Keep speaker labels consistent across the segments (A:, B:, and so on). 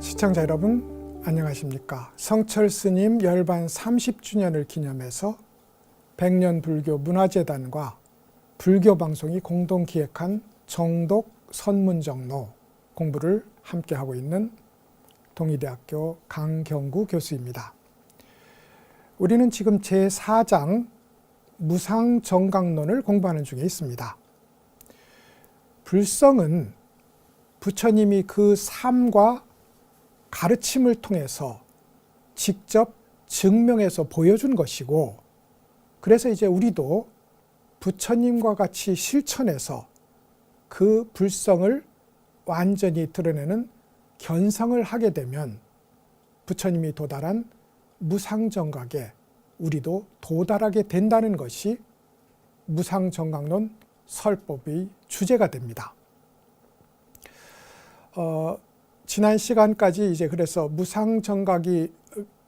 A: 시청자 여러분 안녕하십니까. 성철스님 열반 30주년을 기념해서 백년불교 문화재단과 불교방송이 공동 기획한 정독 선문정로 공부를 함께하고 있는 동의대학교 강경구 교수입니다. 우리는 지금 제4장 무상정각론을 공부하는 중에 있습니다. 불성은 부처님이 그 삶과 가르침을 통해서 직접 증명해서 보여준 것이고, 그래서 이제 우리도 부처님과 같이 실천해서 그 불성을 완전히 드러내는 견성을 하게 되면 부처님이 도달한 무상정각에 우리도 도달하게 된다는 것이 무상정각론 설법의 주제가 됩니다. 지난 시간까지 이제 그래서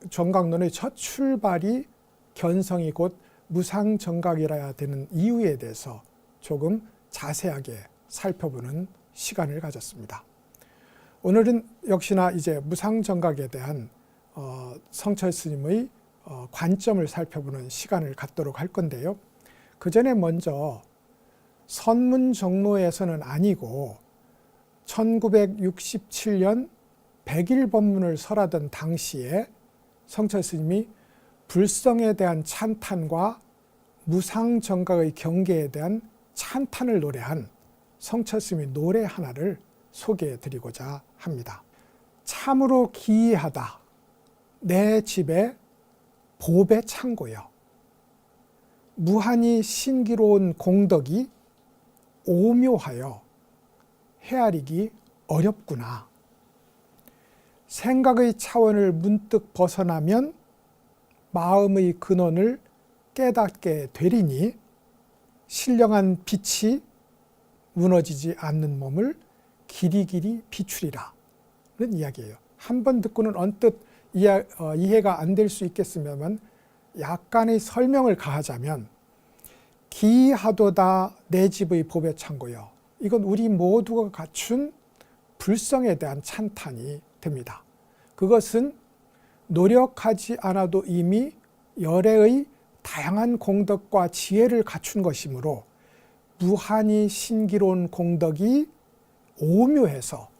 A: 정각론의 첫 출발이 견성이 곧 무상정각이라야 되는 이유에 대해서 조금 자세하게 살펴보는 시간을 가졌습니다. 오늘은 역시나 이제 무상정각에 대한 성철 스님의 관점을 살펴보는 시간을 갖도록 할 건데요. 그 전에 먼저 선문정로에서는 아니고 1967년 백일법문을 설하던 당시에 성철 스님이 불성에 대한 찬탄과 무상정각의 경계에 대한 찬탄을 노래한 성철 스님의 노래 하나를 소개해 드리고자 합니다. 참으로 기이하다 내 집에 보배 창고여, 무한히 신기로운 공덕이 오묘하여 헤아리기 어렵구나. 생각의 차원을 문득 벗어나면 마음의 근원을 깨닫게 되리니 신령한 빛이 무너지지 않는 몸을 길이길이 비추리라 는 이야기예요. 한 번 듣고는 언뜻 이해가 안 될 수 있겠으면 약간의 설명을 가하자면, 기이하도다 내 집의 보배 창고여, 이건 우리 모두가 갖춘 불성에 대한 찬탄이 됩니다. 그것은 노력하지 않아도 이미 열애의 다양한 공덕과 지혜를 갖춘 것이므로 무한히 신기로운 공덕이 오묘해서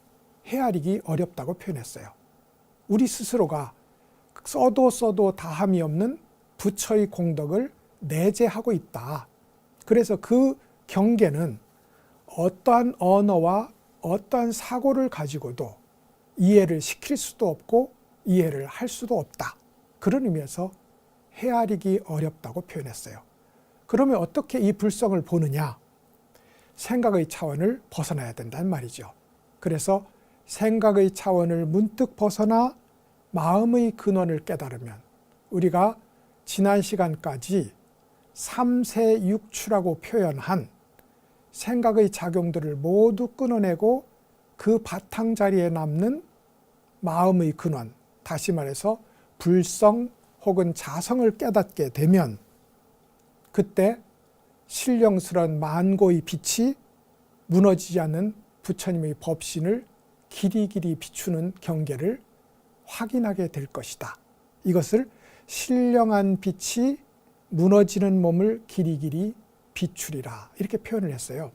A: 헤아리기 어렵다고 표현했어요. 우리 스스로가 써도 다함이 없는 부처의 공덕을 내재하고 있다. 그래서 그 경계는 어떠한 언어와 어떠한 사고를 가지고도 이해를 시킬 수도 없고 이해를 할 수도 없다. 그런 의미에서 헤아리기 어렵다고 표현했어요. 그러면 어떻게 이 불성을 보느냐? 생각의 차원을 벗어나야 된다는 말이죠. 그래서 생각의 차원을 문득 벗어나 마음의 근원을 깨달으면 우리가 지난 시간까지 삼세육추라고 표현한 생각의 작용들을 모두 끊어내고 그 바탕자리에 남는 마음의 근원, 다시 말해서 불성 혹은 자성을 깨닫게 되면 그때 신령스러운 만고의 빛이 무너지지 않는 부처님의 법신을 길이길이 비추는 경계를 확인하게 될 것이다. 이것을 신령한 빛이 무너지는 몸을 길이길이 비추리라 이렇게 표현을 했어요.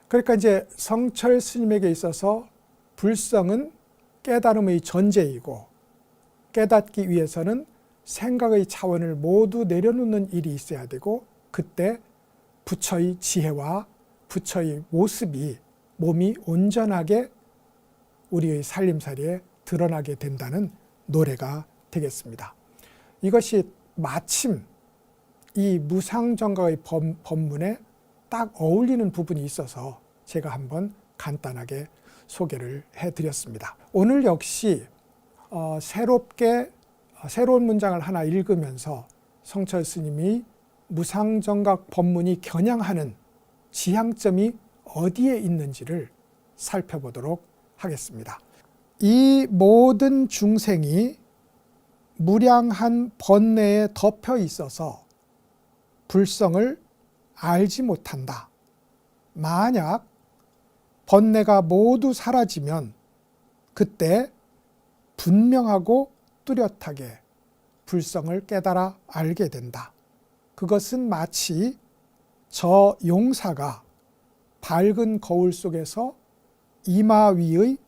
A: 그러니까 이제 성철 스님에게 있어서 불성은 깨달음의 전제이고, 깨닫기 위해서는 생각의 차원을 모두 내려놓는 일이 있어야 되고, 그때 부처의 지혜와 부처의 모습이 몸이 온전하게 우리의 살림살이에 드러나게 된다는 노래가 되겠습니다. 이것이 마침 이 무상정각의 법문에 딱 어울리는 부분이 있어서 제가 한번 간단하게 소개를 해드렸습니다. 오늘 역시 새로운 문장을 하나 읽으면서 성철 스님이 무상정각 법문이 겨냥하는 지향점이 어디에 있는지를 살펴보도록 하겠습니다. 이 모든 중생이 무량한 번뇌에 덮여 있어서 불성을 알지 못한다. 만약 번뇌가 모두 사라지면 그때 분명하고 뚜렷하게 불성을 깨달아 알게 된다. 그것은 마치 저 용사가 밝은 거울 속에서 이마 위의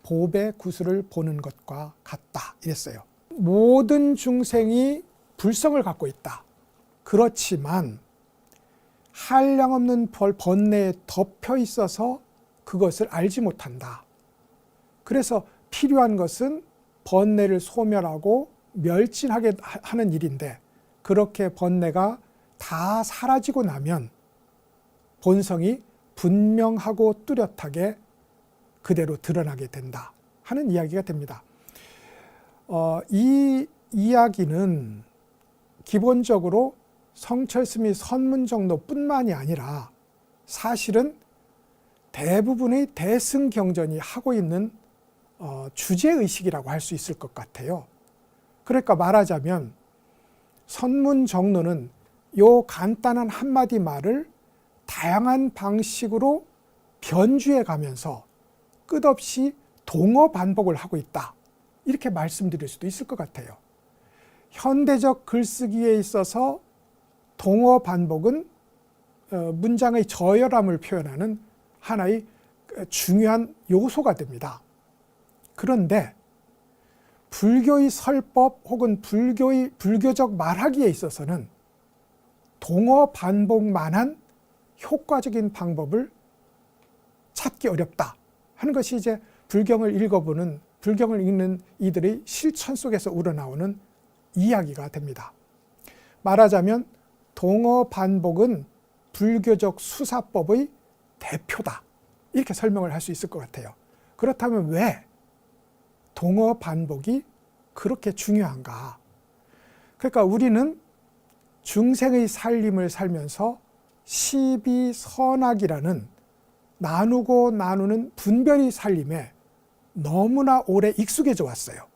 A: 보배 구슬을 보는 것과 같다. 이랬어요. 모든 중생이 불성을 갖고 있다. 그렇지만 한량없는 번뇌에 덮여 있어서 그것을 알지 못한다. 그래서 필요한 것은 번뇌를 소멸하고 멸진하게 하는 일인데, 그렇게 번뇌가 다 사라지고 나면 본성이 분명하고 뚜렷하게 그대로 드러나게 된다 하는 이야기가 됩니다. 이 이야기는 기본적으로 성철스님이 선문정도뿐만이 아니라 사실은 대부분의 대승경전이 하고 있는 주제의식이라고 할 수 있을 것 같아요. 그러니까 말하자면 선문정론은 요 간단한 한마디 말을 다양한 방식으로 변주해 가면서 끝없이 동어 반복을 하고 있다. 이렇게 말씀드릴 수도 있을 것 같아요. 현대적 글쓰기에 있어서 동어 반복은 문장의 저열함을 표현하는 하나의 중요한 요소가 됩니다. 그런데 불교의 설법 혹은 불교적 말하기에 있어서는 동어 반복만한 효과적인 방법을 찾기 어렵다 하는 것이 이제 불경을 읽는 이들의 실천 속에서 우러나오는 이야기가 됩니다. 말하자면 동어 반복은 불교적 수사법의 대표다. 이렇게 설명을 할 수 있을 것 같아요. 그렇다면 왜 동어 반복이 그렇게 중요한가? 그러니까 우리는 중생의 살림을 살면서 시비선악이라는 나누고 나누는 분별의 살림에 너무나 오래 익숙해져 왔어요.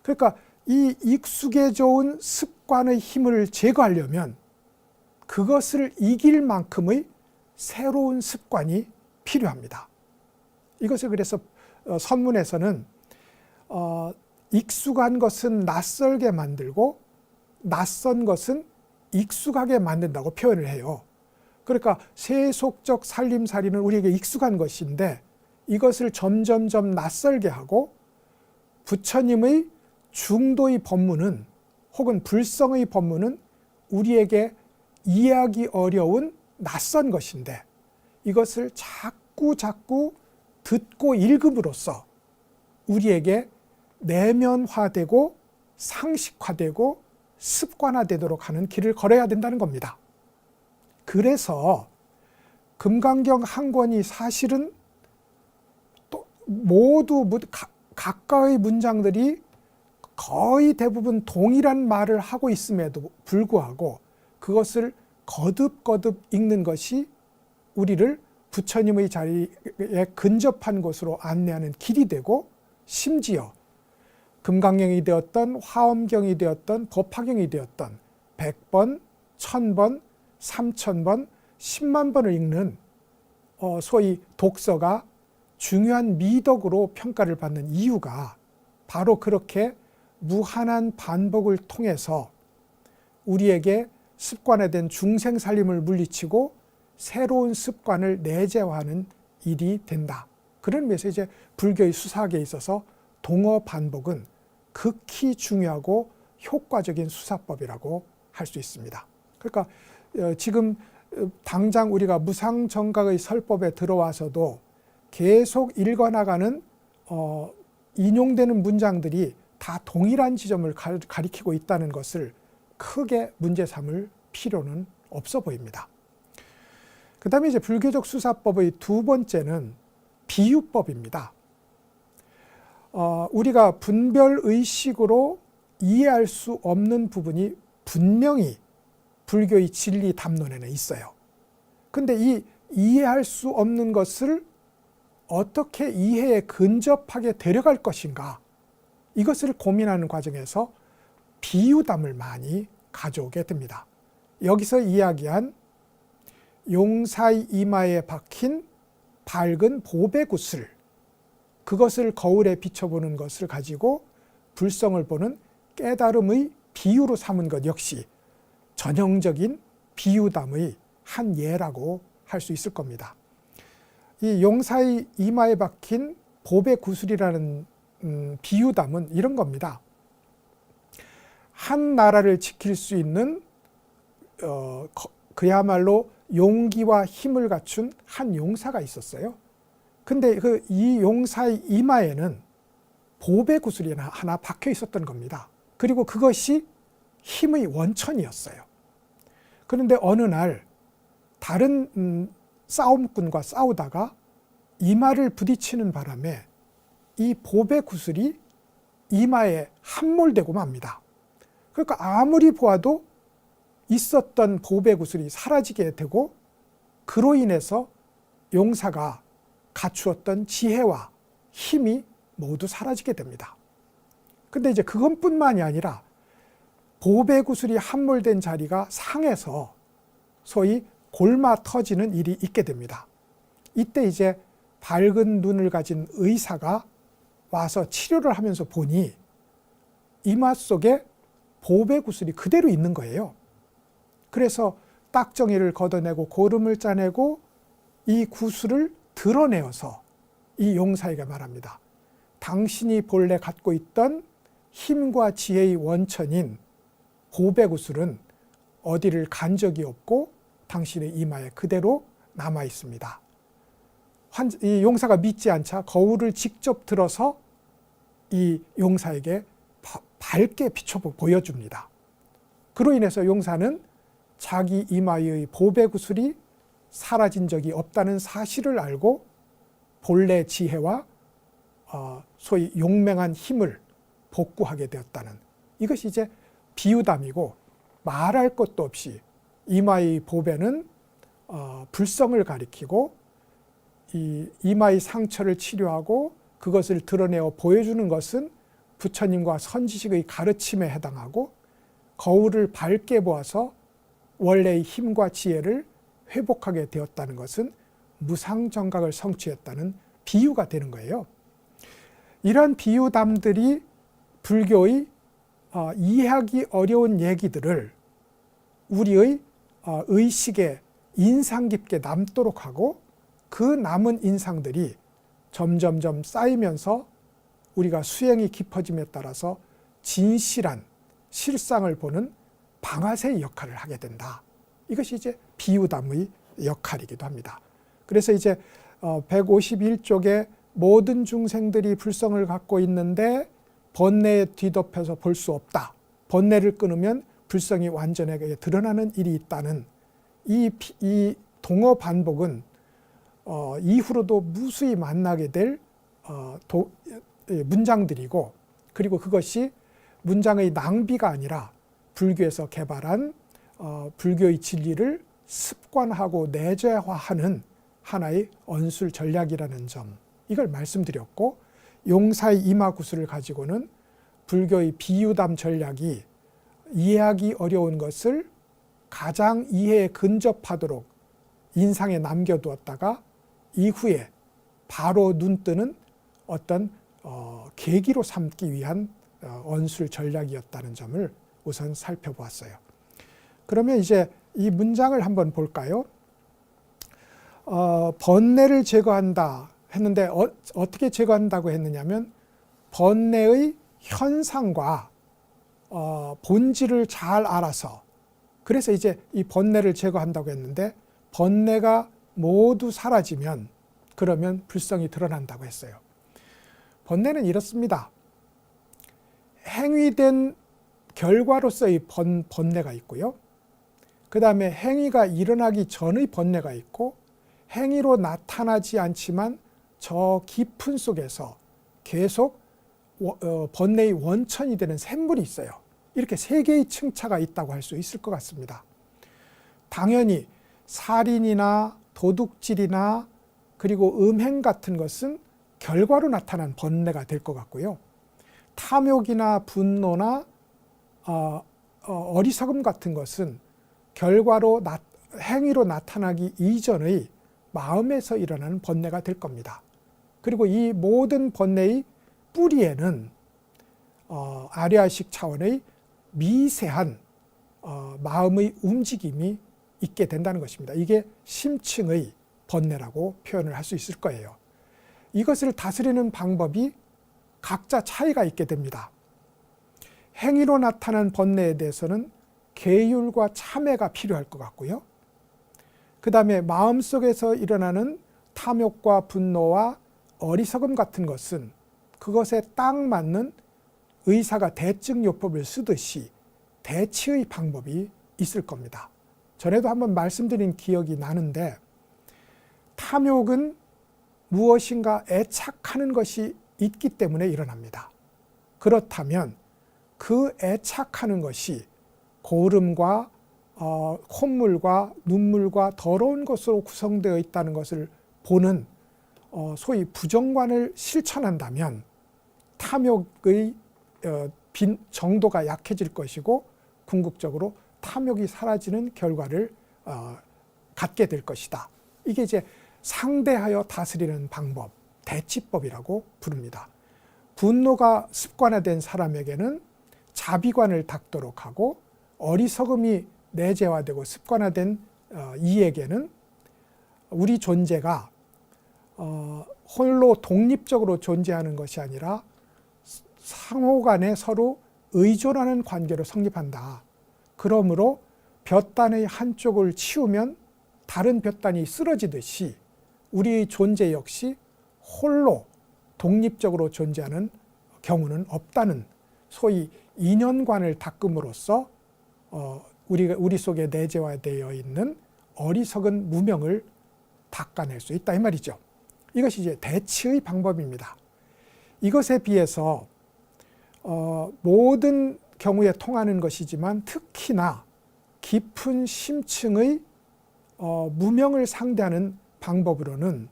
A: 그러니까 이 익숙해져 온 습관의 힘을 제거하려면 그것을 이길 만큼의 새로운 습관이 필요합니다. 이것을 그래서 선문에서는 익숙한 것은 낯설게 만들고 낯선 것은 익숙하게 만든다고 표현을 해요. 그러니까 세속적 살림살이는 우리에게 익숙한 것인데 이것을 점점점 낯설게 하고, 부처님의 중도의 법문은 혹은 불성의 법문은 우리에게 이해하기 어려운 낯선 것인데 이것을 자꾸 듣고 읽음으로써 우리에게 내면화되고 상식화되고 습관화되도록 하는 길을 걸어야 된다는 겁니다. 그래서 금강경 한 권이 사실은 또 모두 각각의 문장들이 거의 대부분 동일한 말을 하고 있음에도 불구하고 그것을 거듭 읽는 것이 우리를 부처님의 자리에 근접한 곳으로 안내하는 길이 되고, 심지어 금강경이 되었던 화엄경이 되었던 법화경이 되었던 100번, 1000번, 3000번, 10만 번을 읽는 소위 독서가 중요한 미덕으로 평가를 받는 이유가 바로 그렇게 무한한 반복을 통해서 우리에게 습관화된 중생살림을 물리치고 새로운 습관을 내재화하는 일이 된다. 그런 면에서 이제 불교의 수사학에 있어서 동어 반복은 극히 중요하고 효과적인 수사법이라고 할 수 있습니다. 그러니까 지금 당장 우리가 무상정각의 설법에 들어와서도 계속 읽어나가는 인용되는 문장들이 다 동일한 지점을 가리키고 있다는 것을 크게 문제 삼을 필요는 없어 보입니다. 그 다음에 이제 불교적 수사법의 두 번째는 비유법입니다. 우리가 분별의식으로 이해할 수 없는 부분이 분명히 불교의 진리 담론에는 있어요. 근데 이 이해할 수 없는 것을 어떻게 이해에 근접하게 데려갈 것인가, 이것을 고민하는 과정에서 비유담을 많이 가져오게 됩니다. 여기서 이야기한 용사의 이마에 박힌 밝은 보배구슬, 그것을 거울에 비춰보는 것을 가지고 불성을 보는 깨달음의 비유로 삼은 것 역시 전형적인 비유담의 한 예라고 할 수 있을 겁니다. 이 용사의 이마에 박힌 보배 구슬이라는 비유담은 이런 겁니다. 한 나라를 지킬 수 있는 그야말로 용기와 힘을 갖춘 한 용사가 있었어요. 근데 이 용사의 이마에는 보배 구슬이 하나 박혀 있었던 겁니다. 그리고 그것이 힘의 원천이었어요. 그런데 어느 날 다른 싸움꾼과 싸우다가 이마를 부딪히는 바람에 이 보배 구슬이 이마에 함몰되고 맙니다. 그러니까 아무리 보아도 있었던 보배 구슬이 사라지게 되고 그로 인해서 용사가 갖추었던 지혜와 힘이 모두 사라지게 됩니다. 근데 이제 그것뿐만이 아니라 보배 구슬이 함몰된 자리가 상해서 소위 골마 터지는 일이 있게 됩니다. 이때 이제 밝은 눈을 가진 의사가 와서 치료를 하면서 보니 이마 속에 보배 구슬이 그대로 있는 거예요. 그래서 딱정이를 걷어내고 고름을 짜내고 이 구슬을 드러내어서 이 용사에게 말합니다. 당신이 본래 갖고 있던 힘과 지혜의 원천인 보배 구슬은 어디를 간 적이 없고 당신의 이마에 그대로 남아 있습니다. 이 용사가 믿지 않자 거울을 직접 들어서 이 용사에게 밝게 비춰 보여줍니다. 그로 인해서 용사는 자기 이마의 보배 구슬이 사라진 적이 없다는 사실을 알고 본래 지혜와 소위 용맹한 힘을 복구하게 되었다는, 이것이 이제 비유담이고 말할 것도 없이 이마의 보배는 불성을 가리키고 이 이마의 상처를 치료하고 그것을 드러내어 보여주는 것은 부처님과 선지식의 가르침에 해당하고 거울을 밝게 보아서 원래의 힘과 지혜를 회복하게 되었다는 것은 무상정각을 성취했다는 비유가 되는 거예요. 이러한 비유담들이 불교의 이해하기 어려운 얘기들을 우리의 의식에 인상 깊게 남도록 하고 그 남은 인상들이 점점점 쌓이면서 우리가 수행이 깊어짐에 따라서 진실한 실상을 보는 방아쇠의 역할을 하게 된다. 이것이 이제 비유담의 역할이기도 합니다. 그래서 이제 151쪽에 모든 중생들이 불성을 갖고 있는데 번뇌에 뒤덮여서 볼 수 없다. 번뇌를 끊으면 불성이 완전하게 드러나는 일이 있다는 이 동어 반복은 이후로도 무수히 만나게 될 문장들이고, 그리고 그것이 문장의 낭비가 아니라 불교에서 개발한 불교의 진리를 습관하고 내재화하는 하나의 언술 전략이라는 점, 이걸 말씀드렸고, 용사의 이마구슬을 가지고는 불교의 비유담 전략이 이해하기 어려운 것을 가장 이해에 근접하도록 인상에 남겨두었다가 이후에 바로 눈뜨는 어떤 계기로 삼기 위한 언술 전략이었다는 점을 우선 살펴보았어요. 그러면 이제 이 문장을 한번 볼까요? 번뇌를 제거한다 했는데 어떻게 제거한다고 했느냐면 번뇌의 현상과 본질을 잘 알아서, 그래서 이제 이 번뇌를 제거한다고 했는데 번뇌가 모두 사라지면 그러면 불성이 드러난다고 했어요. 번뇌는 이렇습니다. 행위된 결과로서의 번뇌가 있고요. 그 다음에 행위가 일어나기 전의 번뇌가 있고, 행위로 나타나지 않지만 저 깊은 속에서 계속 번뇌의 원천이 되는 샘물이 있어요. 이렇게 세 개의 층차가 있다고 할 수 있을 것 같습니다. 당연히 살인이나 도둑질이나 그리고 음행 같은 것은 결과로 나타난 번뇌가 될 것 같고요. 탐욕이나 분노나 어리석음 같은 것은 결과로 행위로 나타나기 이전의 마음에서 일어나는 번뇌가 될 겁니다. 그리고 이 모든 번뇌의 뿌리에는 아리아식 차원의 미세한 마음의 움직임이 있게 된다는 것입니다. 이게 심층의 번뇌라고 표현을 할 수 있을 거예요. 이것을 다스리는 방법이 각자 차이가 있게 됩니다. 행위로 나타난 번뇌에 대해서는 계율과 참회가 필요할 것 같고요. 그 다음에 마음속에서 일어나는 탐욕과 분노와 어리석음 같은 것은 그것에 딱 맞는 의사가 대증요법을 쓰듯이 대치의 방법이 있을 겁니다. 전에도 한번 말씀드린 기억이 나는데, 탐욕은 무엇인가 애착하는 것이 있기 때문에 일어납니다. 그렇다면 그 애착하는 것이 고름과 콧물과 눈물과 더러운 것으로 구성되어 있다는 것을 보는 소위 부정관을 실천한다면 탐욕의 정도가 약해질 것이고 궁극적으로 탐욕이 사라지는 결과를 갖게 될 것이다. 이게 이제 상대하여 다스리는 방법, 대치법이라고 부릅니다. 분노가 습관화된 사람에게는 자비관을 닦도록 하고, 어리석음이 내재화되고 습관화된 이에게는 우리 존재가 홀로 독립적으로 존재하는 것이 아니라 상호간에 서로 의존하는 관계로 성립한다. 그러므로 볕단의 한쪽을 치우면 다른 볕단이 쓰러지듯이 우리의 존재 역시 홀로 독립적으로 존재하는 경우는 없다는, 소위 인연관을 닦음으로써 우리 속에 내재화되어 있는 어리석은 무명을 닦아낼 수 있다 이 말이죠. 이것이 이제 대치의 방법입니다. 이것에 비해서 모든 경우에 통하는 것이지만 특히나 깊은 심층의 무명을 상대하는 방법으로는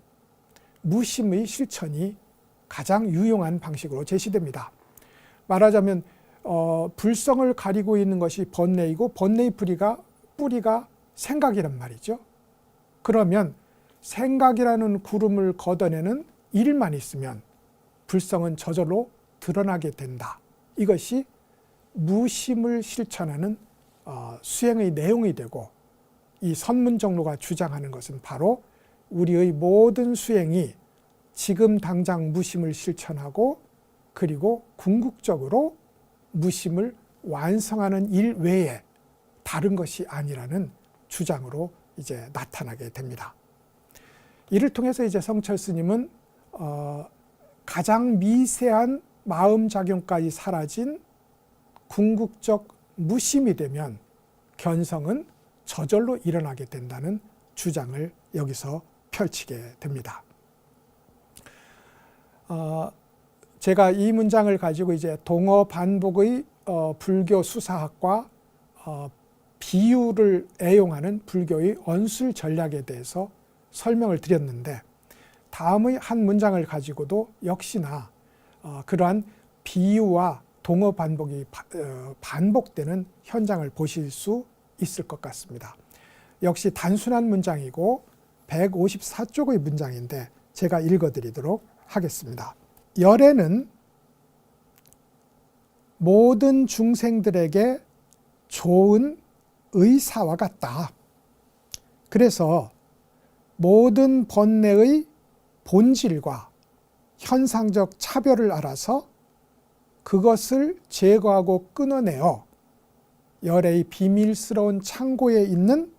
A: 무심의 실천이 가장 유용한 방식으로 제시됩니다. 말하자면 불성을 가리고 있는 것이 번뇌이고 번뇌의 뿌리가 생각이란 말이죠. 그러면 생각이라는 구름을 걷어내는 일만 있으면 불성은 저절로 드러나게 된다. 이것이 무심을 실천하는 수행의 내용이 되고, 이 선문정로가 주장하는 것은 바로 우리의 모든 수행이 지금 당장 무심을 실천하고 그리고 궁극적으로 무심을 완성하는 일 외에 다른 것이 아니라는 주장으로 이제 나타나게 됩니다. 이를 통해서 이제 성철 스님은 가장 미세한 마음작용까지 사라진 궁극적 무심이 되면 견성은 저절로 일어나게 된다는 주장을 여기서 펼치게 됩니다. 제가 이 문장을 가지고 이제 동어 반복의 불교 수사학과 비유를 애용하는 불교의 언술 전략에 대해서 설명을 드렸는데, 다음의 한 문장을 가지고도 역시나 그러한 비유와 동어 반복이 반복되는 현장을 보실 수 있을 것 같습니다. 역시 단순한 문장이고 154쪽의 문장인데 제가 읽어드리도록 하겠습니다. 열애는 모든 중생들에게 좋은 의사와 같다. 그래서 모든 번뇌의 본질과 현상적 차별을 알아서 그것을 제거하고 끊어내어 열애의 비밀스러운 창고에 있는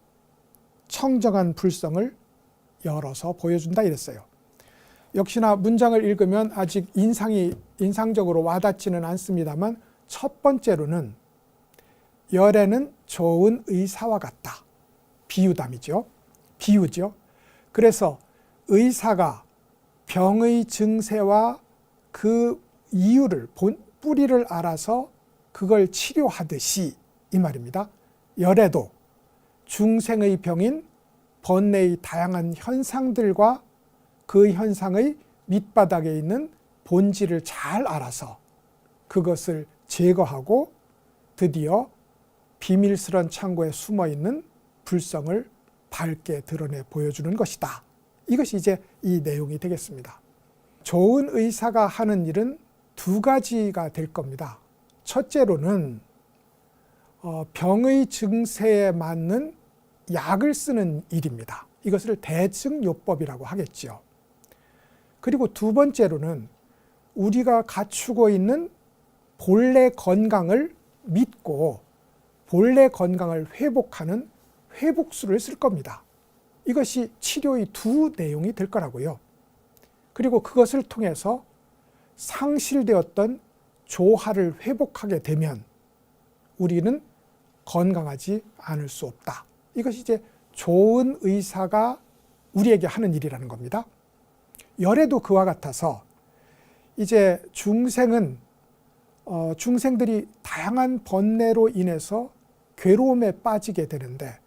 A: 청정한 불성을 열어서 보여준다 이랬어요. 역시나 문장을 읽으면 아직 인상적으로 와닿지는 않습니다만, 첫 번째로는 열애는 좋은 의사와 같다. 비유담이죠. 비유죠. 그래서 의사가 병의 증세와 그 이유를, 뿌리를 알아서 그걸 치료하듯이 이 말입니다. 열애도 중생의 병인 번뇌의 다양한 현상들과 그 현상의 밑바닥에 있는 본질을 잘 알아서 그것을 제거하고 드디어 비밀스러운 창고에 숨어있는 불성을 밝게 드러내 보여주는 것이다. 이것이 이제 이 내용이 되겠습니다. 좋은 의사가 하는 일은 두 가지가 될 겁니다. 첫째로는 병의 증세에 맞는 약을 쓰는 일입니다. 이것을 대증요법이라고 하겠지요. 그리고 두 번째로는 우리가 갖추고 있는 본래 건강을 믿고 본래 건강을 회복하는 회복술을 쓸 겁니다. 이것이 치료의 두 내용이 될 거라고요. 그리고 그것을 통해서 상실되었던 조화를 회복하게 되면 우리는 건강하지 않을 수 없다. 이것이 이제 좋은 의사가 우리에게 하는 일이라는 겁니다. 열에도 그와 같아서 이제 중생들이 다양한 번뇌로 인해서 괴로움에 빠지게 되는데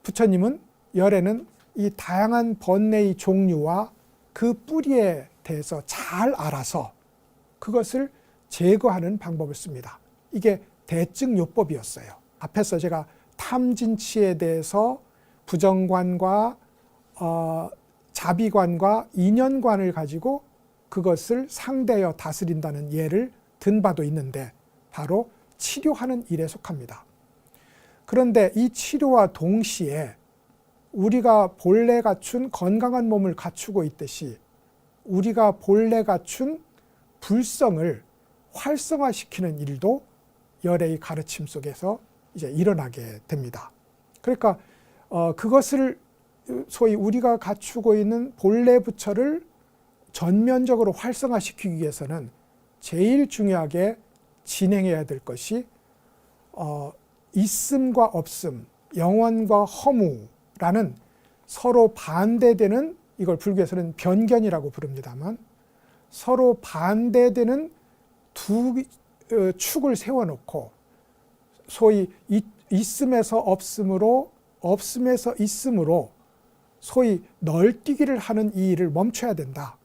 A: 부처님은 열에는 이 다양한 번뇌의 종류와 그 뿌리에 대해서 잘 알아서 그것을 제거하는 방법을 씁니다. 이게 대증요법이었어요. 앞에서 제가 탐진치에 대해서 부정관과 자비관과 인연관을 가지고 그것을 상대하여 다스린다는 예를 든 바도 있는데 바로 치료하는 일에 속합니다. 그런데 이 치료와 동시에 우리가 본래 갖춘 건강한 몸을 갖추고 있듯이 우리가 본래 갖춘 불성을 활성화시키는 일도 열의 가르침 속에서 이제 일어나게 됩니다. 그러니까 그것을 소위 우리가 갖추고 있는 본래 부처를 전면적으로 활성화시키기 위해서는 제일 중요하게 진행해야 될 것이 있음과 없음, 영원과 허무라는 서로 반대되는, 이걸 불교에서는 변견이라고 부릅니다만, 서로 반대되는 두 축을 세워놓고 소위 있음에서 없음으로, 없음에서 있음으로 소위 널뛰기를 하는 이 일을 멈춰야 된다.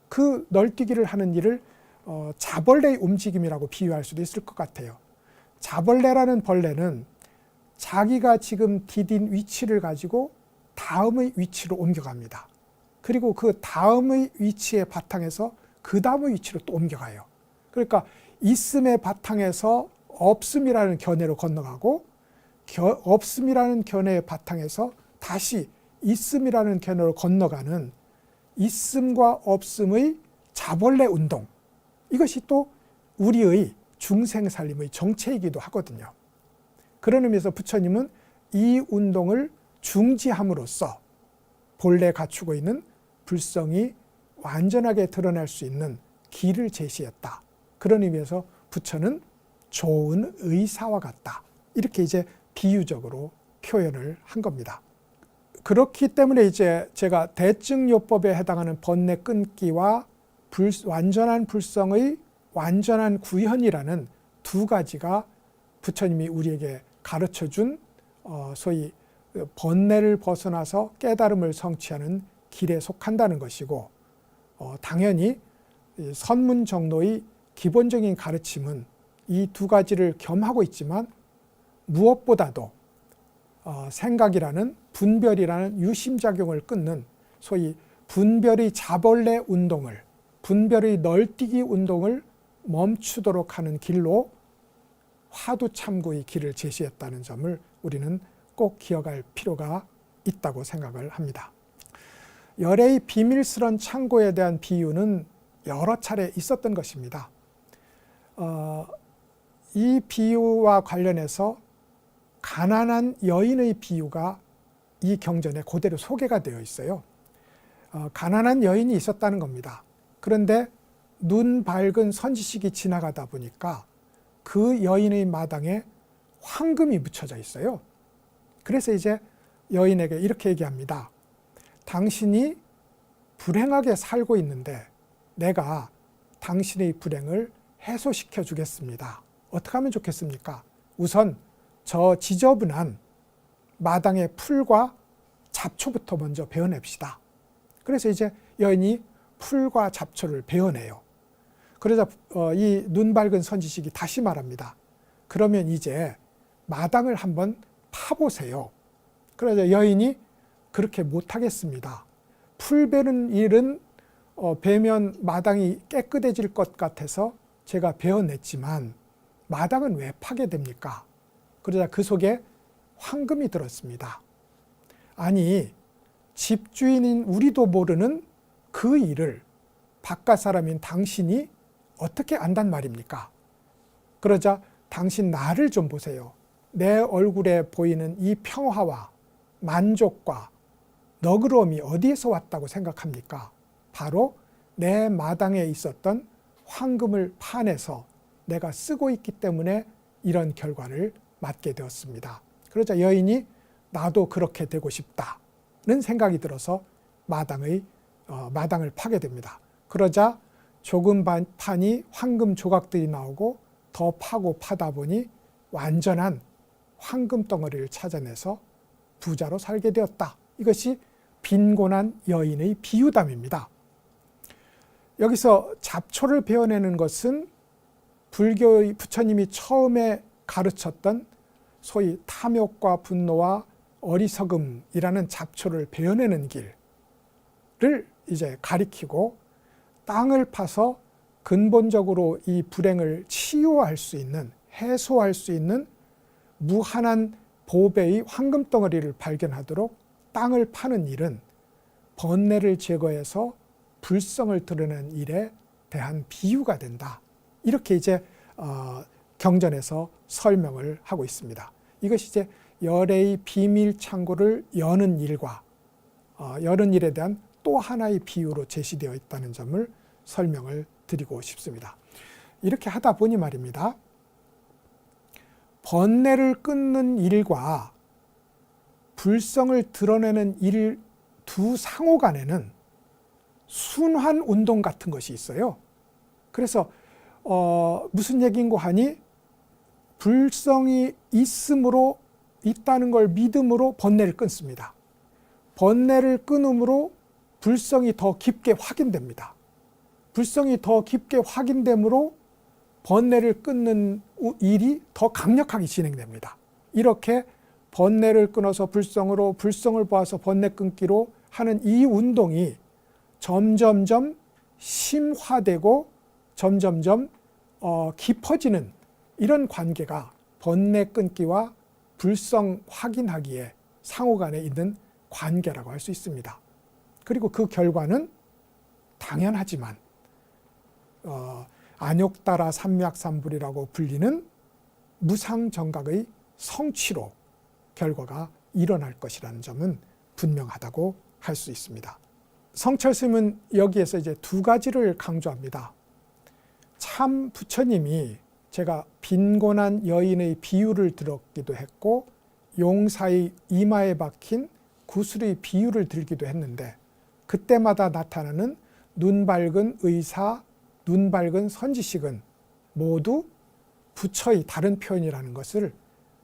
A: 그 널뛰기를 하는 일을 자벌레의 움직임이라고 비유할 수도 있을 것 같아요. 자벌레라는 벌레는 자기가 지금 디딘 위치를 가지고 다음의 위치로 옮겨갑니다. 그리고 그 다음의 위치의 바탕에서 그 다음의 위치로 또 옮겨가요. 그러니까 있음의 바탕에서 없음이라는 견해로 건너가고 없음이라는 견해의 바탕에서 다시 있음이라는 견해로 건너가는 있음과 없음의 자벌레 운동, 이것이 또 우리의 중생살림의 정체이기도 하거든요. 그런 의미에서 부처님은 이 운동을 중지함으로써 본래 갖추고 있는 불성이 완전하게 드러날 수 있는 길을 제시했다. 그런 의미에서 부처는 좋은 의사와 같다. 이렇게 이제 비유적으로 표현을 한 겁니다. 그렇기 때문에 이제 제가 대증요법에 해당하는 번뇌 끊기와 완전한 불성의 완전한 구현이라는 두 가지가 부처님이 우리에게 가르쳐준 소위 번뇌를 벗어나서 깨달음을 성취하는 길에 속한다는 것이고, 당연히 선문정로의 기본적인 가르침은 이 두 가지를 겸하고 있지만 무엇보다도 생각이라는 분별이라는 유심작용을 끊는 소위 분별의 자벌레 운동을, 분별의 널뛰기 운동을 멈추도록 하는 길로 화두참고의 길을 제시했다는 점을 우리는 꼭 기억할 필요가 있다고 생각을 합니다. 열의 비밀스런 창고에 대한 비유는 여러 차례 있었던 것입니다. 이 비유와 관련해서 가난한 여인의 비유가 이 경전에 그대로 소개가 되어 있어요. 가난한 여인이 있었다는 겁니다. 그런데 눈 밝은 선지식이 지나가다 보니까 그 여인의 마당에 황금이 묻혀져 있어요. 그래서 이제 여인에게 이렇게 얘기합니다. 당신이 불행하게 살고 있는데 내가 당신의 불행을 해소시켜 주겠습니다. 어떻게 하면 좋겠습니까? 우선 저 지저분한 마당의 풀과 잡초부터 먼저 베어냅시다. 그래서 이제 여인이 풀과 잡초를 베어내요. 그러자 이 눈 밝은 선지식이 다시 말합니다. 그러면 이제 마당을 한번 파보세요. 그러자 여인이 그렇게 못하겠습니다. 풀 베는 일은 배면 마당이 깨끗해질 것 같아서 제가 베어냈지만 마당은 왜 파괴됩니까? 그러자 그 속에 황금이 들었습니다. 아니, 집주인인 우리도 모르는 그 일을 바깥 사람인 당신이 어떻게 안단 말입니까? 그러자 당신 나를 좀 보세요. 내 얼굴에 보이는 이 평화와 만족과 너그러움이 어디에서 왔다고 생각합니까? 바로 내 마당에 있었던 황금을 파내서 내가 쓰고 있기 때문에 이런 결과를 맞게 되었습니다. 그러자 여인이 나도 그렇게 되고 싶다는 생각이 들어서 마당을 파게 됩니다. 그러자 조금 파니 황금 조각들이 나오고 더 파고 파다 보니 완전한 황금 덩어리를 찾아내서 부자로 살게 되었다. 이것이 빈곤한 여인의 비유담입니다. 여기서 잡초를 베어내는 것은 불교의 부처님이 처음에 가르쳤던 소위 탐욕과 분노와 어리석음이라는 잡초를 베어내는 길을 이제 가리키고 땅을 파서 근본적으로 이 불행을 치유할 수 있는, 해소할 수 있는 무한한 보배의 황금덩어리를 발견하도록 땅을 파는 일은 번뇌를 제거해서 불성을 드러내는 일에 대한 비유가 된다. 이렇게 이제 경전에서 설명을 하고 있습니다. 이것이 이제 열의 비밀 창고를 여는 일과 여는 일에 대한 또 하나의 비유로 제시되어 있다는 점을 설명을 드리고 싶습니다. 이렇게 하다 보니 말입니다. 번뇌를 끊는 일과 불성을 드러내는 일 두 상호 간에는 순환 운동 같은 것이 있어요. 그래서 무슨 얘기인고 하니 불성이 있다는 걸 믿음으로 번뇌를 끊습니다. 번뇌를 끊음으로 불성이 더 깊게 확인됩니다. 불성이 더 깊게 확인됨으로 번뇌를 끊는 일이 더 강력하게 진행됩니다. 이렇게 번뇌를 끊어서 불성으로, 불성을 보아서 번뇌 끊기로 하는 이 운동이 점점점 심화되고 점점점 깊어지는 이런 관계가 번뇌 끊기와 불성 확인하기에 상호간에 있는 관계라고 할 수 있습니다. 그리고 그 결과는 당연하지만 안욕따라 삼맥삼불이라고 불리는 무상정각의 성취로 결과가 일어날 것이라는 점은 분명하다고 할 수 있습니다. 성철 스님은 여기에서 이제 두 가지를 강조합니다. 참 부처님이 제가 빈곤한 여인의 비유를 들었기도 했고 용사의 이마에 박힌 구슬의 비유를 들기도 했는데 그때마다 나타나는 눈 밝은 의사, 눈 밝은 선지식은 모두 부처의 다른 표현이라는 것을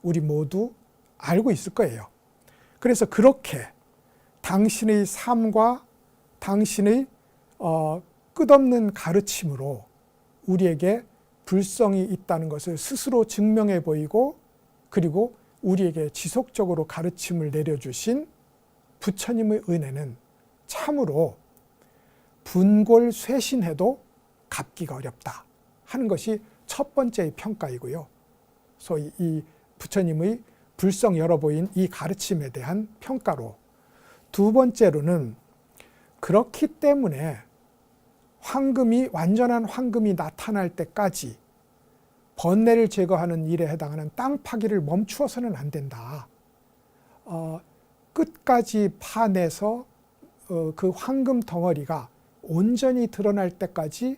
A: 우리 모두 알고 있을 거예요. 그래서 그렇게 당신의 삶과 당신의 끝없는 가르침으로 우리에게 불성이 있다는 것을 스스로 증명해 보이고 그리고 우리에게 지속적으로 가르침을 내려주신 부처님의 은혜는 참으로 분골쇄신해도 갚기가 어렵다 하는 것이 첫 번째의 평가이고요. 소위 이 부처님의 불성 열어보인 이 가르침에 대한 평가로 두 번째로는 그렇기 때문에 완전한 황금이 나타날 때까지 번뇌를 제거하는 일에 해당하는 땅 파기를 멈추어서는 안 된다. 끝까지 파내서 그 황금 덩어리가 온전히 드러날 때까지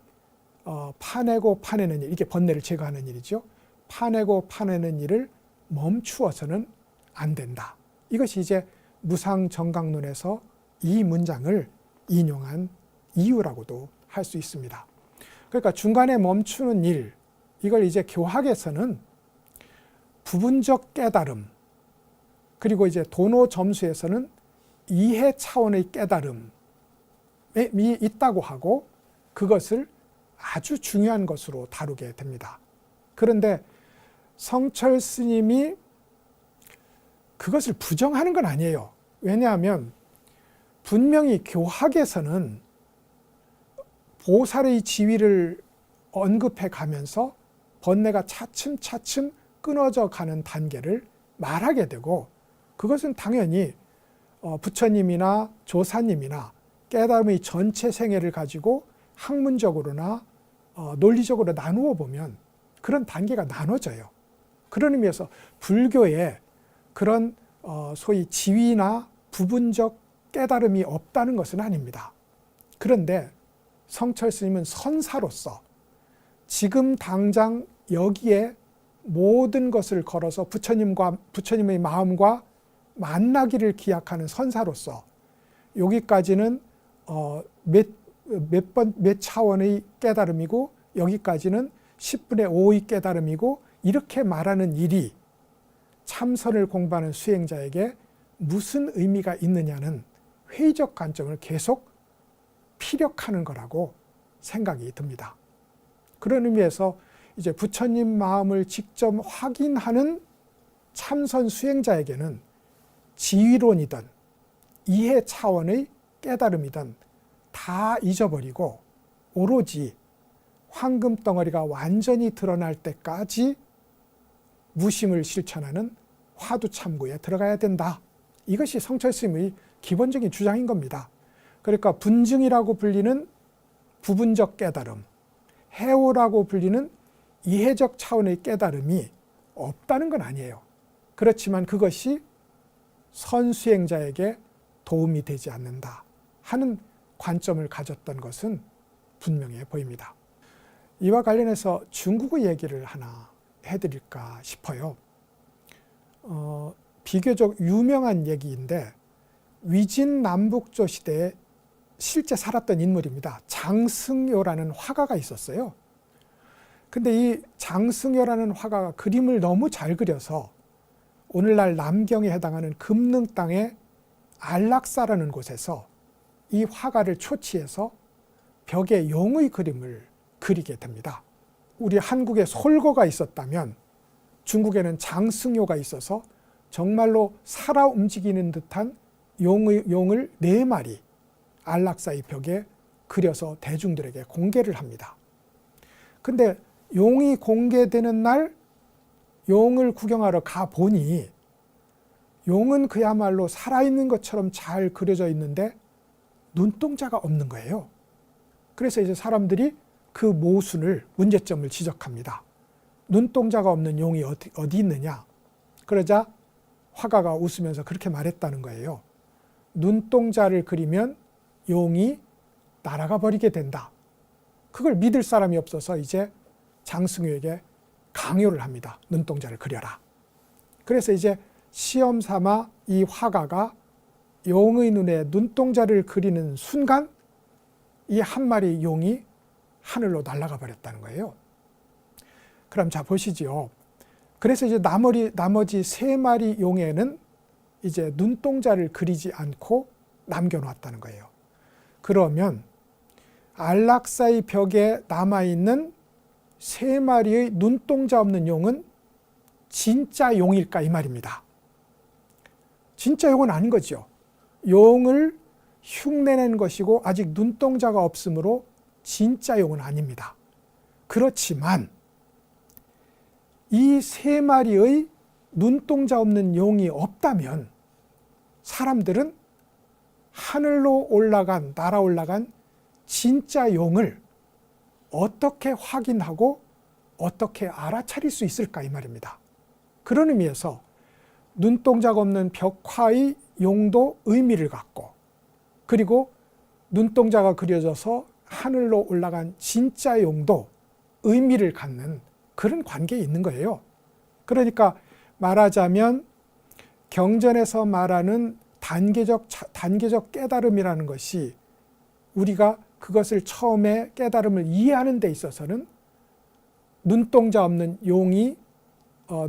A: 파내고 파내는 일, 이게 번뇌를 제거하는 일이죠. 파내고 파내는 일을 멈추어서는 안 된다. 이것이 이제 무상정각론에서 이 문장을 인용한 이유라고도 할 수 있습니다. 그러니까 중간에 멈추는 일, 이걸 이제 교학에서는 부분적 깨달음, 그리고 이제 도노 점수에서는 이해 차원의 깨달음이 있다고 하고 그것을 아주 중요한 것으로 다루게 됩니다. 그런데 성철 스님이 그것을 부정하는 건 아니에요. 왜냐하면 분명히 교학에서는 보살의 지위를 언급해 가면서 번뇌가 차츰차츰 끊어져 가는 단계를 말하게 되고, 그것은 당연히 부처님이나 조사님이나 깨달음의 전체 생애를 가지고 학문적으로나 논리적으로 나누어 보면 그런 단계가 나눠져요. 그런 의미에서 불교에 그런 소위 지위나 부분적 깨달음이 없다는 것은 아닙니다. 그런데 성철 스님은 선사로서 지금 당장 여기에 모든 것을 걸어서 부처님의 마음과 만나기를 기약하는 선사로서 여기까지는 몇 차원의 깨달음이고 여기까지는 10분의 5의 깨달음이고 이렇게 말하는 일이 참선을 공부하는 수행자에게 무슨 의미가 있느냐는 회의적 관점을 계속 피력하는 거라고 생각이 듭니다. 그런 의미에서 이제 부처님 마음을 직접 확인하는 참선 수행자에게는 지위론이든 이해 차원의 깨달음이든 다 잊어버리고 오로지 황금덩어리가 완전히 드러날 때까지 무심을 실천하는 화두참고에 들어가야 된다. 이것이 성철 스님의 기본적인 주장인 겁니다. 그러니까 분증이라고 불리는 부분적 깨달음, 해오라고 불리는 이해적 차원의 깨달음이 없다는 건 아니에요. 그렇지만 그것이 선수행자에게 도움이 되지 않는다 하는 관점을 가졌던 것은 분명해 보입니다. 이와 관련해서 중국의 얘기를 하나 해드릴까 싶어요. 비교적 유명한 얘기인데 위진 남북조 시대에 실제 살았던 인물입니다. 장승요라는 화가가 있었어요. 근데 이 장승요라는 화가가 그림을 너무 잘 그려서 오늘날 남경에 해당하는 금능 땅의 안락사라는 곳에서 이 화가를 초치해서 벽에 용의 그림을 그리게 됩니다. 우리 한국에 솔거가 있었다면 중국에는 장승요가 있어서 정말로 살아 움직이는 듯한 용을 4마리 안락사의 벽에 그려서 대중들에게 공개를 합니다. 근데 용이 공개되는 날 용을 구경하러 가보니 용은 그야말로 살아있는 것처럼 잘 그려져 있는데 눈동자가 없는 거예요. 그래서 이제 사람들이 그 모순을, 문제점을 지적합니다. 눈동자가 없는 용이 어디 있느냐? 그러자 화가가 웃으면서 그렇게 말했다는 거예요. 눈동자를 그리면 용이 날아가 버리게 된다. 그걸 믿을 사람이 없어서 이제 장승요에게 강요를 합니다. 눈동자를 그려라. 그래서 이제 시험 삼아 이 화가가 용의 눈에 눈동자를 그리는 순간 이 한 마리 용이 하늘로 날아가 버렸다는 거예요. 그럼 자 보시죠. 그래서 이제 나머지 3마리 용에는 이제 눈동자를 그리지 않고 남겨놓았다는 거예요. 그러면 안락사의 벽에 남아있는 3마리의 눈동자 없는 용은 진짜 용일까 이 말입니다. 진짜 용은 아닌 거죠. 용을 흉내낸 것이고 아직 눈동자가 없으므로 진짜 용은 아닙니다. 그렇지만 이 3마리의 눈동자 없는 용이 없다면 사람들은 하늘로 날아 올라간 진짜 용을 어떻게 확인하고 어떻게 알아차릴 수 있을까 이 말입니다. 그런 의미에서 눈동자가 없는 벽화의 용도 의미를 갖고, 그리고 눈동자가 그려져서 하늘로 올라간 진짜 용도 의미를 갖는 그런 관계에 있는 거예요. 그러니까 말하자면 경전에서 말하는 단계적 깨달음이라는 것이 우리가 그것을 처음에 깨달음을 이해하는 데 있어서는 눈동자 없는 용이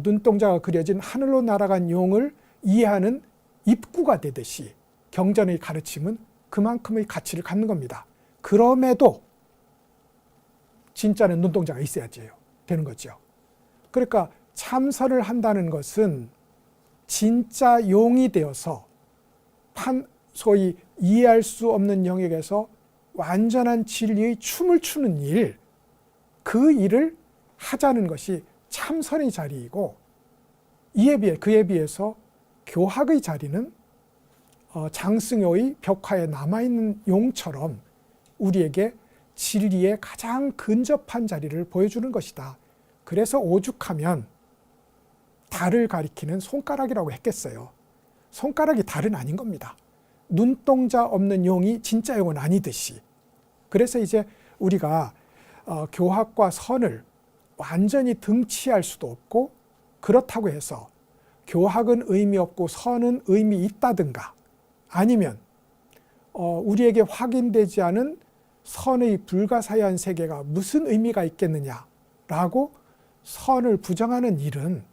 A: 눈동자가 그려진 하늘로 날아간 용을 이해하는 입구가 되듯이 경전의 가르침은 그만큼의 가치를 갖는 겁니다. 그럼에도 진짜는 눈동자가 있어야지 되는 거죠. 그러니까 참선을 한다는 것은 진짜 용이 되어서 소위 이해할 수 없는 영역에서 완전한 진리의 춤을 추는 일, 그 일을 하자는 것이 참선의 자리이고, 그에 비해서 교학의 자리는 장승효의 벽화에 남아있는 용처럼 우리에게 진리에 가장 근접한 자리를 보여주는 것이다. 그래서 오죽하면 달을 가리키는 손가락이라고 했겠어요. 손가락이 달은 아닌 겁니다. 눈동자 없는 용이 진짜 용은 아니듯이. 그래서 이제 우리가 교학과 선을 완전히 등치할 수도 없고, 그렇다고 해서 교학은 의미 없고 선은 의미 있다든가, 아니면 우리에게 확인되지 않은 선의 불가사의한 세계가 무슨 의미가 있겠느냐라고 선을 부정하는 일은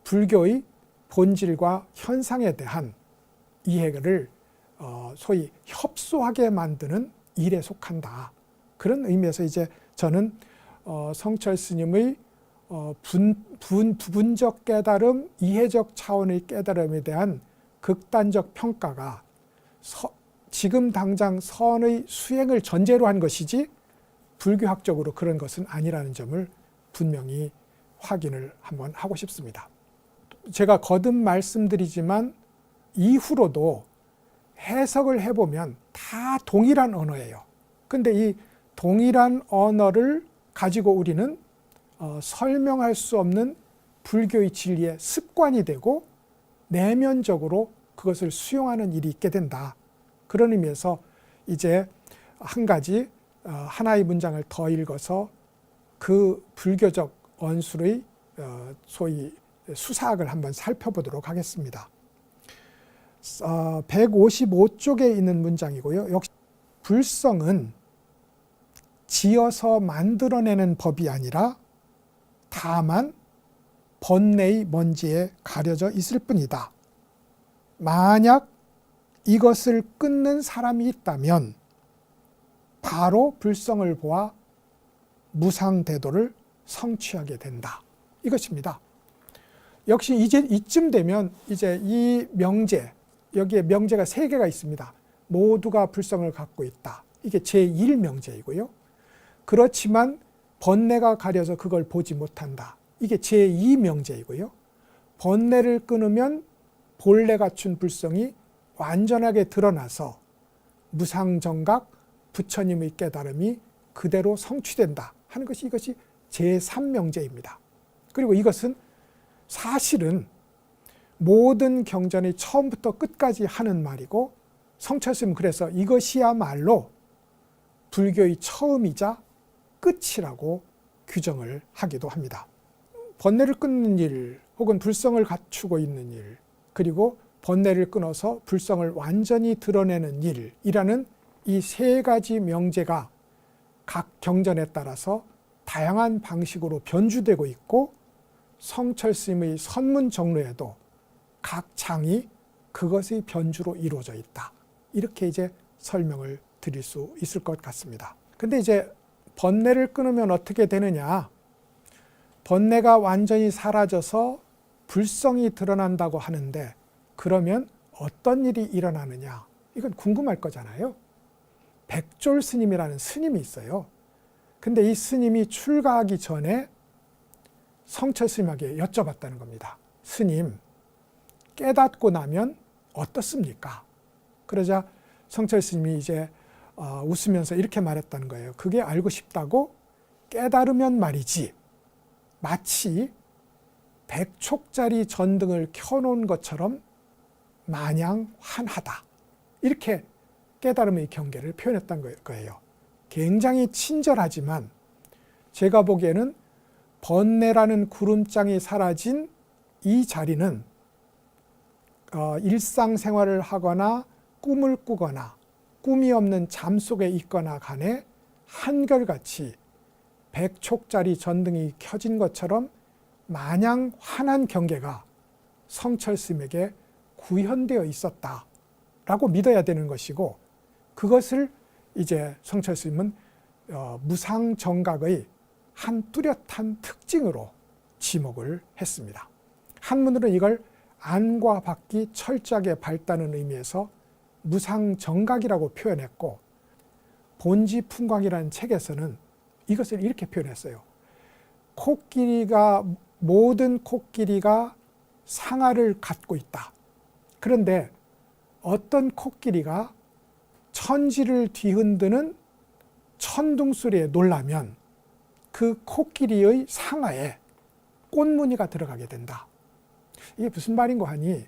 A: 불교의 본질과 현상에 대한 이해를 소위 협소하게 만드는 일에 속한다. 그런 의미에서 이제 저는 성철 스님의 부분적 깨달음, 이해적 차원의 깨달음에 대한 극단적 평가가 지금 당장 선의 수행을 전제로 한 것이지 불교학적으로 그런 것은 아니라는 점을 분명히 확인을 한번 하고 싶습니다. 제가 거듭 말씀드리지만 이후로도 해석을 해보면 다 동일한 언어예요. 근데 이 동일한 언어를 가지고 우리는 설명할 수 없는 불교의 진리의 습관이 되고 내면적으로 그것을 수용하는 일이 있게 된다. 그런 의미에서 이제 한 가지 하나의 문장을 더 읽어서 그 불교적 언술의 소위 수사학을 한번 살펴보도록 하겠습니다. 155쪽에 있는 문장이고요. 역시 불성은 지어서 만들어내는 법이 아니라 다만 번뇌의 먼지에 가려져 있을 뿐이다. 만약 이것을 끊는 사람이 있다면 바로 불성을 보아 무상대도를 성취하게 된다. 이것입니다. 역시 이제 이쯤 되면 이제 이 명제, 여기에 명제가 3개가 있습니다. 모두가 불성을 갖고 있다. 이게 제1명제이고요. 그렇지만 번뇌가 가려서 그걸 보지 못한다. 이게 제2명제이고요. 번뇌를 끊으면 본래 갖춘 불성이 완전하게 드러나서 무상정각, 부처님의 깨달음이 그대로 성취된다 하는 것이 이것이 제3명제입니다. 그리고 이것은 사실은 모든 경전의 처음부터 끝까지 하는 말이고, 성철스님은 그래서 이것이야말로 불교의 처음이자 끝이라고 규정을 하기도 합니다. 번뇌를 끊는 일 혹은 불성을 갖추고 있는 일, 그리고 번뇌를 끊어서 불성을 완전히 드러내는 일이라는 이 3가지 명제가 각 경전에 따라서 다양한 방식으로 변주되고 있고, 성철스님의 선문 정로에도 각 장이 그것의 변주로 이루어져 있다. 이렇게 이제 설명을 드릴 수 있을 것 같습니다. 근데 이제 번뇌를 끊으면 어떻게 되느냐? 번뇌가 완전히 사라져서 불성이 드러난다고 하는데, 그러면 어떤 일이 일어나느냐? 이건 궁금할 거잖아요. 백졸 스님이라는 스님이 있어요. 근데 이 스님이 출가하기 전에 성철 스님에게 여쭤봤다는 겁니다. 스님, 깨닫고 나면 어떻습니까? 그러자 성철 스님이 이제 웃으면서 이렇게 말했다는 거예요. 그게 알고 싶다고? 깨달으면 말이지, 마치 100촉짜리 전등을 켜놓은 것처럼 마냥 환하다. 이렇게 깨달음의 경계를 표현했던 거예요. 굉장히 친절하지만 제가 보기에는 번뇌라는 구름장이 사라진 이 자리는 일상생활을 하거나 꿈을 꾸거나 꿈이 없는 잠 속에 있거나 간에 한결같이 100촉짜리 전등이 켜진 것처럼 마냥 환한 경계가 성철스님에게 구현되어 있었다라고 믿어야 되는 것이고, 그것을 이제 성철스님은 무상정각의 한 뚜렷한 특징으로 지목을 했습니다. 한문으로는 이걸 안과 밖이 철저하게 밝다는 의미에서 무상정각이라고 표현했고, 본지풍광이라는 책에서는 이것을 이렇게 표현했어요. 모든 코끼리가 상아를 갖고 있다. 그런데 어떤 코끼리가 천지를 뒤흔드는 천둥 소리에 놀라면 그 코끼리의 상아에 꽃무늬가 들어가게 된다. 이게 무슨 말인고 하니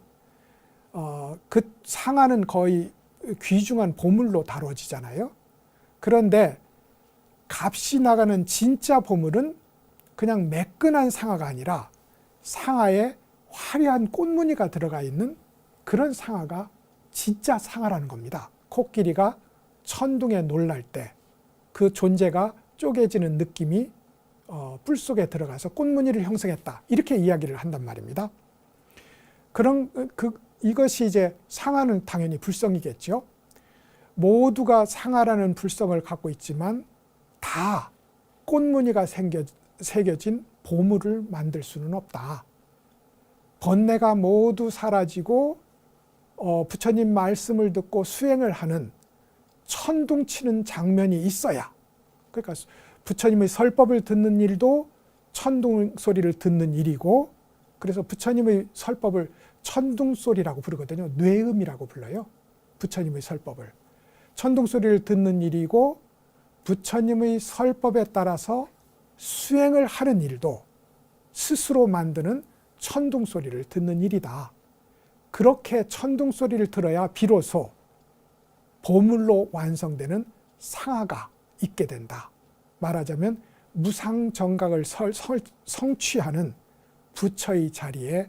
A: 그 상아는 거의 귀중한 보물로 다뤄지잖아요. 그런데 값이 나가는 진짜 보물은 그냥 매끈한 상아가 아니라 상아에 화려한 꽃무늬가 들어가 있는 그런 상아가 진짜 상아라는 겁니다. 코끼리가 천둥에 놀랄 때 그 존재가 쪼개지는 느낌이 뿔 속에 들어가서 꽃무늬를 형성했다. 이렇게 이야기를 한단 말입니다. 이것이 이제 상아는 당연히 불성이겠죠. 모두가 상아라는 불성을 갖고 있지만 다 꽃무늬가 새겨진 보물을 만들 수는 없다. 번뇌가 모두 사라지고 부처님 말씀을 듣고 수행을 하는 천둥 치는 장면이 있어야, 그러니까 부처님의 설법을 듣는 일도 천둥 소리를 듣는 일이고, 그래서 부처님의 설법을 천둥 소리라고 부르거든요. 뇌음이라고 불러요. 부처님의 설법을. 천둥 소리를 듣는 일이고 부처님의 설법에 따라서 수행을 하는 일도 스스로 만드는 천둥 소리를 듣는 일이다. 그렇게 천둥 소리를 들어야 비로소 보물로 완성되는 상아가 있게 된다. 말하자면 무상정각을 성취하는 부처의 자리에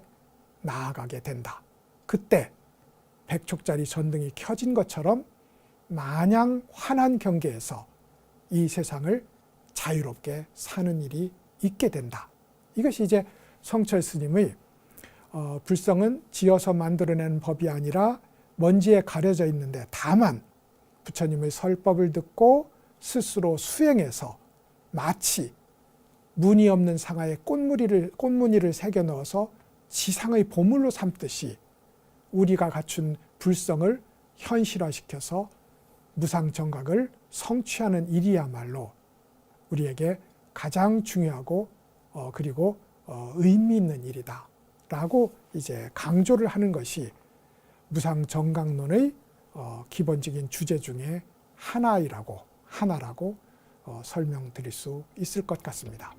A: 나아가게 된다. 그때 백촉짜리 전등이 켜진 것처럼 마냥 환한 경계에서 이 세상을 자유롭게 사는 일이 있게 된다. 이것이 이제 성철 스님의 불성은 지어서 만들어낸 법이 아니라 먼지에 가려져 있는데 다만 부처님의 설법을 듣고 스스로 수행해서 마치 무늬 없는 상아에 꽃무늬를 새겨 넣어서 지상의 보물로 삼듯이 우리가 갖춘 불성을 현실화시켜서 무상정각을 성취하는 일이야말로 우리에게 가장 중요하고 그리고 의미 있는 일이다 라고 이제 강조를 하는 것이 무상정각론의 기본적인 주제 중에 하나라고 설명드릴 수 있을 것 같습니다.